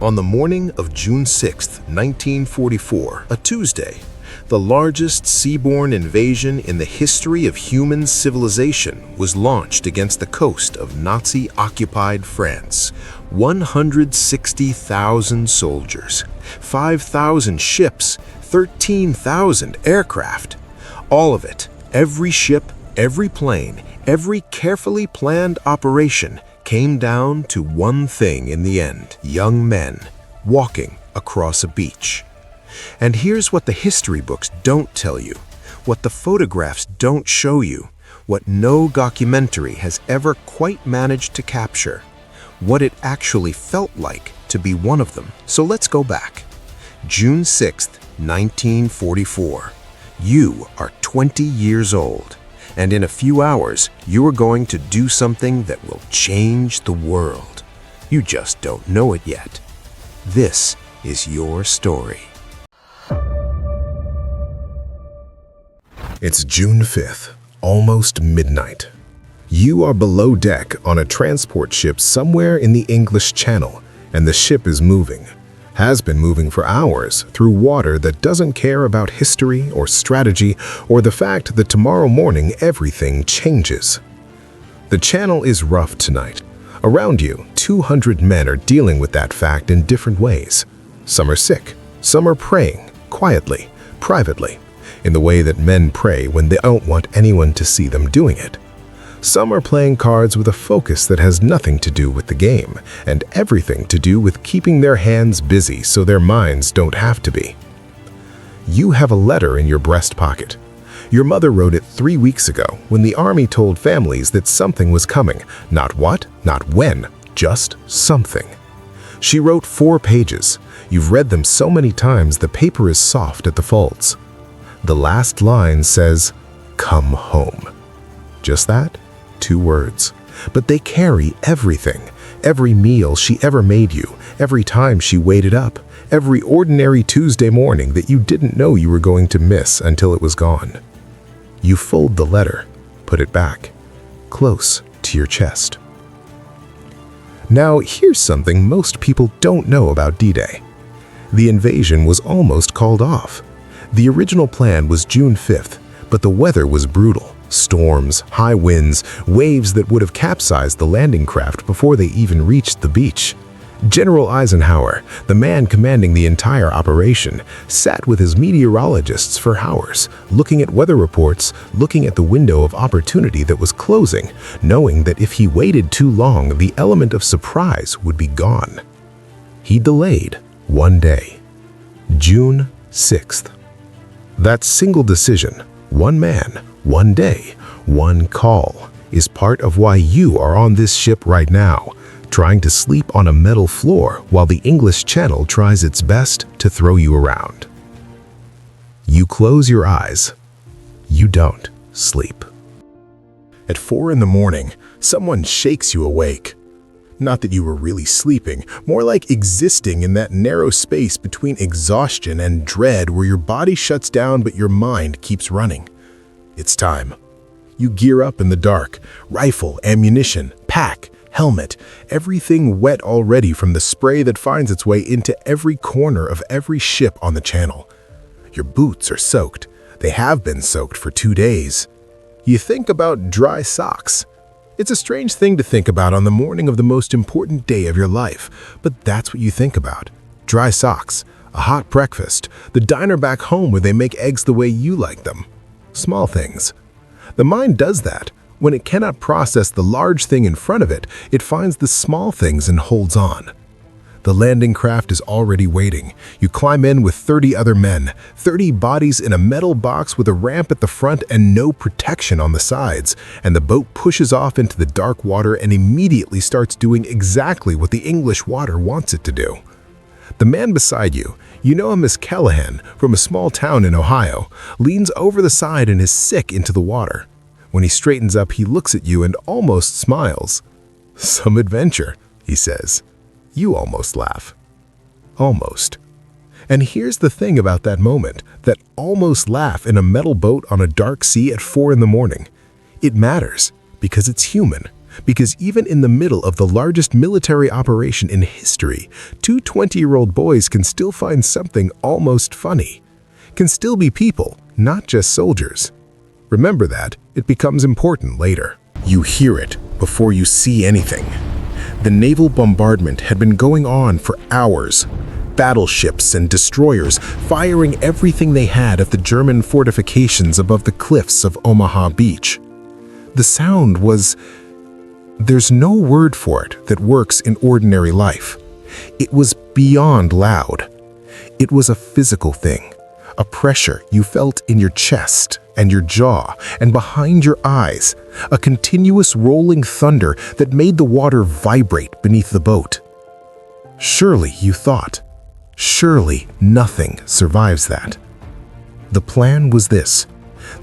On the morning of June 6, 1944, a Tuesday, the largest seaborne invasion in the history of human civilization was launched against the coast of Nazi-occupied France. 160,000 soldiers, 5,000 ships, 13,000 aircraft. All of it, every ship, every plane, every carefully planned operation came down to one thing in the end: young men walking across a beach. And here's what the history books don't tell you, what the photographs don't show you, what no documentary has ever quite managed to capture, what it actually felt like to be one of them. So let's go back. June 6th, 1944. You are 20 years old. And in a few hours, you are going to do something that will change the world. You just don't know it yet. This is your story. It's June 5th, almost midnight. You are below deck on a transport ship somewhere in the English Channel, and the ship is moving. Has been moving for hours through water that doesn't care about history or strategy or the fact that tomorrow morning everything changes. The channel is rough tonight. Around you, 200 men are dealing with that fact in different ways. Some are sick, some are praying, quietly, privately, in the way that men pray when they don't want anyone to see them doing it. Some are playing cards with a focus that has nothing to do with the game and everything to do with keeping their hands busy so their minds don't have to be. You have a letter in your breast pocket. Your mother wrote it 3 weeks ago when the army told families that something was coming. Not what, not when, just something. She wrote 4 pages. You've read them so many times the paper is soft at the folds. The last line says, "Come home." Just that? 2 words. But they carry everything. Every meal she ever made you, every time she waited up, every ordinary Tuesday morning that you didn't know you were going to miss until it was gone. You fold the letter, put it back, close to your chest. Now, here's something most people don't know about D-Day. The invasion was almost called off. The original plan was June 5th, but the weather was brutal. Storms, high winds, waves that would have capsized the landing craft before they even reached the beach. General Eisenhower, the man commanding the entire operation, sat with his meteorologists for hours, looking at weather reports, looking at the window of opportunity that was closing, knowing that if he waited too long, the element of surprise would be gone. He delayed 1 day. June 6th. That single decision, 1 man, 1 day, 1 call, is part of why you are on this ship right now, trying to sleep on a metal floor while the English Channel tries its best to throw you around. You close your eyes. You don't sleep. At 4 in the morning, someone shakes you awake. Not that you were really sleeping, more like existing in that narrow space between exhaustion and dread where your body shuts down but your mind keeps running. It's time. You gear up in the dark, rifle, ammunition, pack, helmet, everything wet already from the spray that finds its way into every corner of every ship on the channel. Your boots are soaked. They have been soaked for 2 days. You think about dry socks. It's a strange thing to think about on the morning of the most important day of your life, but that's what you think about. Dry socks, a hot breakfast, the diner back home where they make eggs the way you like them. Small things. The mind does that. When it cannot process the large thing in front of it, it finds the small things and holds on. The landing craft is already waiting. You climb in with 30 other men, 30 bodies in a metal box with a ramp at the front and no protection on the sides, and the boat pushes off into the dark water and immediately starts doing exactly what the English water wants it to do. The man beside you, you know him as Callahan from a small town in Ohio, leans over the side and is sick into the water. When he straightens up, he looks at you and almost smiles. "Some adventure," he says. You almost laugh. Almost. And here's the thing about that moment, that almost laugh in a metal boat on a dark sea at 4 in the morning. It matters because it's human. Because even in the middle of the largest military operation in history, two 20-year-old boys can still find something almost funny. Can still be people, not just soldiers. Remember that, it becomes important later. You hear it before you see anything. The naval bombardment had been going on for hours. Battleships and destroyers firing everything they had at the German fortifications above the cliffs of Omaha Beach. The sound was... there's no word for it that works in ordinary life. It was beyond loud. It was a physical thing, a pressure you felt in your chest and your jaw and behind your eyes, a continuous rolling thunder that made the water vibrate beneath the boat. Surely, you thought, surely nothing survives that. The plan was this.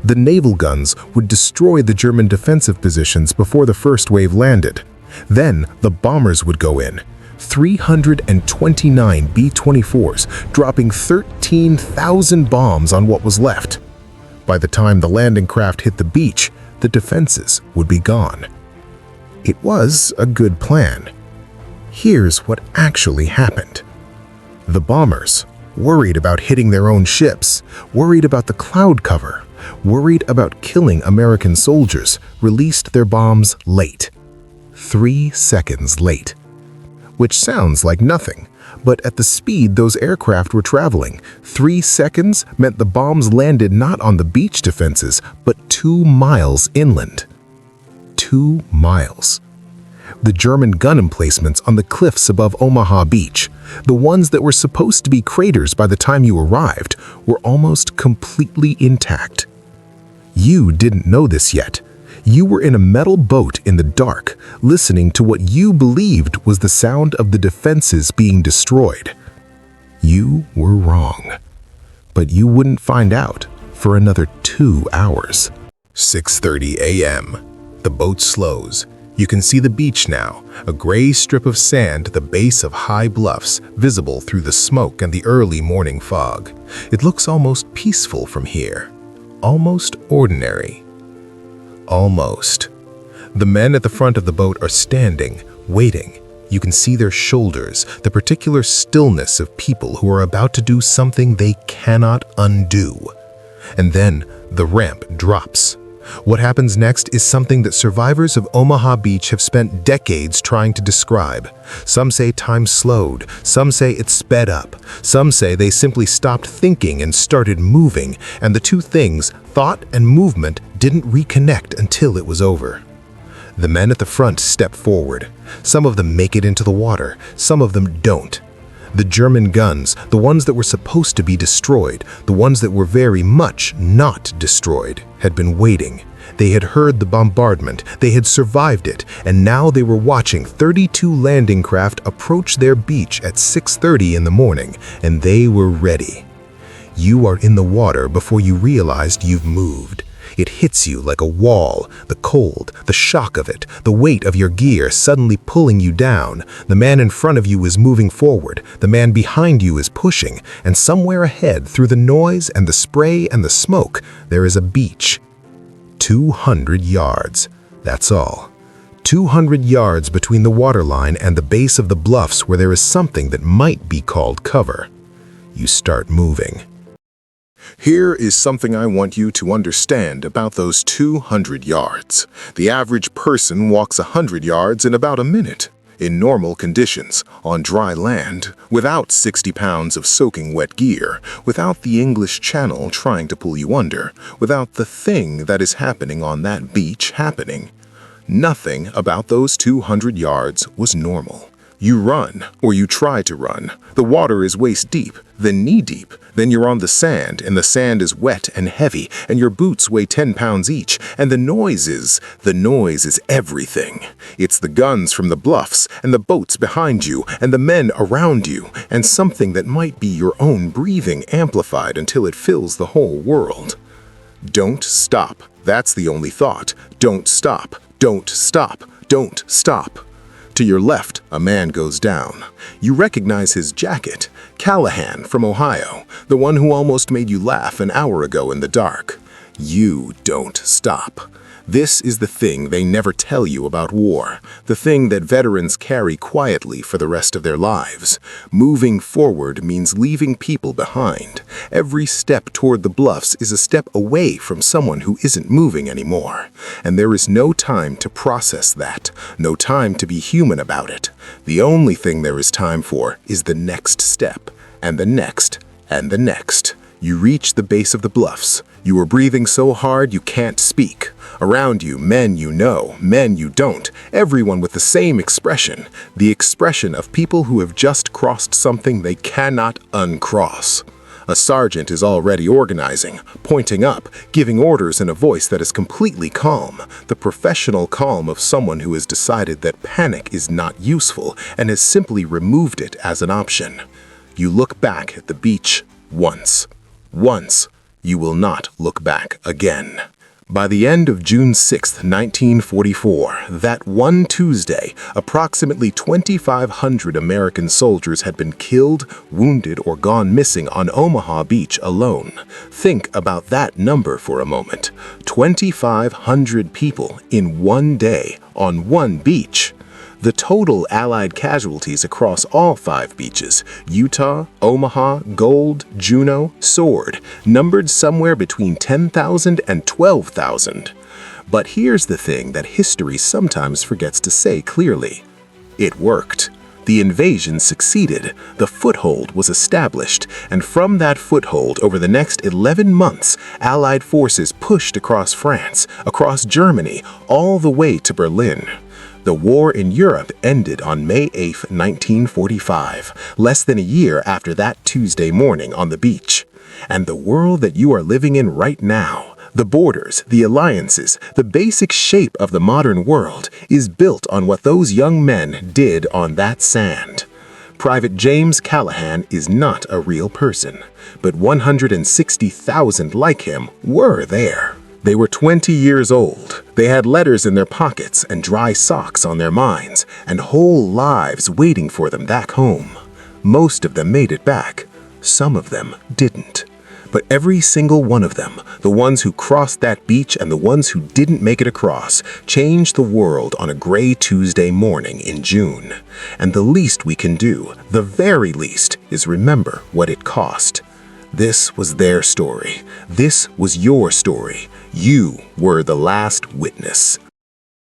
The naval guns would destroy the German defensive positions before the first wave landed. Then the bombers would go in, 329 B-24s, dropping 13,000 bombs on what was left. By the time the landing craft hit the beach, the defenses would be gone. It was a good plan. Here's what actually happened. The bombers, worried about hitting their own ships, worried about the cloud cover, worried about killing American soldiers, released their bombs late. 3 seconds late. Which sounds like nothing, but at the speed those aircraft were traveling, 3 seconds meant the bombs landed not on the beach defenses, but 2 miles inland. 2 miles. The German gun emplacements on the cliffs above Omaha Beach, the ones that were supposed to be craters by the time you arrived, were almost completely intact. You didn't know this yet. You were in a metal boat in the dark, listening to what you believed was the sound of the defenses being destroyed. You were wrong. But you wouldn't find out for another 2 hours. 6:30 a.m. The boat slows. You can see the beach now, a gray strip of sand at the base of high bluffs, visible through the smoke and the early morning fog. It looks almost peaceful from here. Almost ordinary. Almost. The men at the front of the boat are standing, waiting. You can see their shoulders, the particular stillness of people who are about to do something they cannot undo. And then the ramp drops. What happens next is something that survivors of Omaha Beach have spent decades trying to describe. Some say time slowed, some say it sped up, some say they simply stopped thinking and started moving, and the two things, thought and movement, didn't reconnect until it was over. The men at the front step forward. Some of them make it into the water, some of them don't. The German guns, the ones that were supposed to be destroyed, the ones that were very much not destroyed, had been waiting. They had heard the bombardment, they had survived it, and now they were watching 32 landing craft approach their beach at 6:30 in the morning, and they were ready. You are in the water before you realized you've moved. It hits you like a wall, the cold, the shock of it, the weight of your gear suddenly pulling you down. The man in front of you is moving forward, the man behind you is pushing, and somewhere ahead, through the noise and the spray and the smoke, there is a beach. 200 yards. That's all. 200 yards between the waterline and the base of the bluffs where there is something that might be called cover. You start moving. Here is something I want you to understand about those 200 yards. The average person walks 100 yards in about a minute. In normal conditions, on dry land, without 60 pounds of soaking wet gear, without the English Channel trying to pull you under, without the thing that is happening on that beach happening. Nothing about those 200 yards was normal. You run, or you try to run. The water is waist deep, then knee deep. Then you're on the sand, and the sand is wet and heavy, and your boots weigh 10 pounds each, and the noise is everything. It's the guns from the bluffs, and the boats behind you, and the men around you, and something that might be your own breathing amplified until it fills the whole world. Don't stop. That's the only thought. Don't stop. Don't stop. Don't stop. To your left, a man goes down. You recognize his jacket. Callahan from Ohio, the one who almost made you laugh an hour ago in the dark. You don't stop. This is the thing they never tell you about war, the thing that veterans carry quietly for the rest of their lives. Moving forward means leaving people behind. Every step toward the bluffs is a step away from someone who isn't moving anymore. And there is no time to process that, no time to be human about it. The only thing there is time for is the next step, and the next, and the next. You reach the base of the bluffs. You are breathing so hard you can't speak. Around you, men you know, men you don't, everyone with the same expression, the expression of people who have just crossed something they cannot uncross. A sergeant is already organizing, pointing up, giving orders in a voice that is completely calm, the professional calm of someone who has decided that panic is not useful and has simply removed it as an option. You look back at the beach once. Once, you will not look back again. By the end of June 6, 1944, that one Tuesday, approximately 2,500 American soldiers had been killed, wounded, or gone missing on Omaha Beach alone. Think about that number for a moment. 2,500 people in one day on one beach. The total Allied casualties across all 5 beaches, Utah, Omaha, Gold, Juneau, Sword, numbered somewhere between 10,000 and 12,000. But here's the thing that history sometimes forgets to say clearly. It worked. The invasion succeeded, the foothold was established, and from that foothold over the next 11 months, Allied forces pushed across France, across Germany, all the way to Berlin. The war in Europe ended on May 8, 1945, less than a year after that Tuesday morning on the beach. And the world that you are living in right now, the borders, the alliances, the basic shape of the modern world is built on what those young men did on that sand. Private James Callahan is not a real person, but 160,000 like him were there. They were 20 years old. They had letters in their pockets and dry socks on their minds, and whole lives waiting for them back home. Most of them made it back. Some of them didn't. But every single one of them, the ones who crossed that beach and the ones who didn't make it across, changed the world on a gray Tuesday morning in June. And the least we can do, the very least, is remember what it cost. This was their story. This was your story. You were the last witness.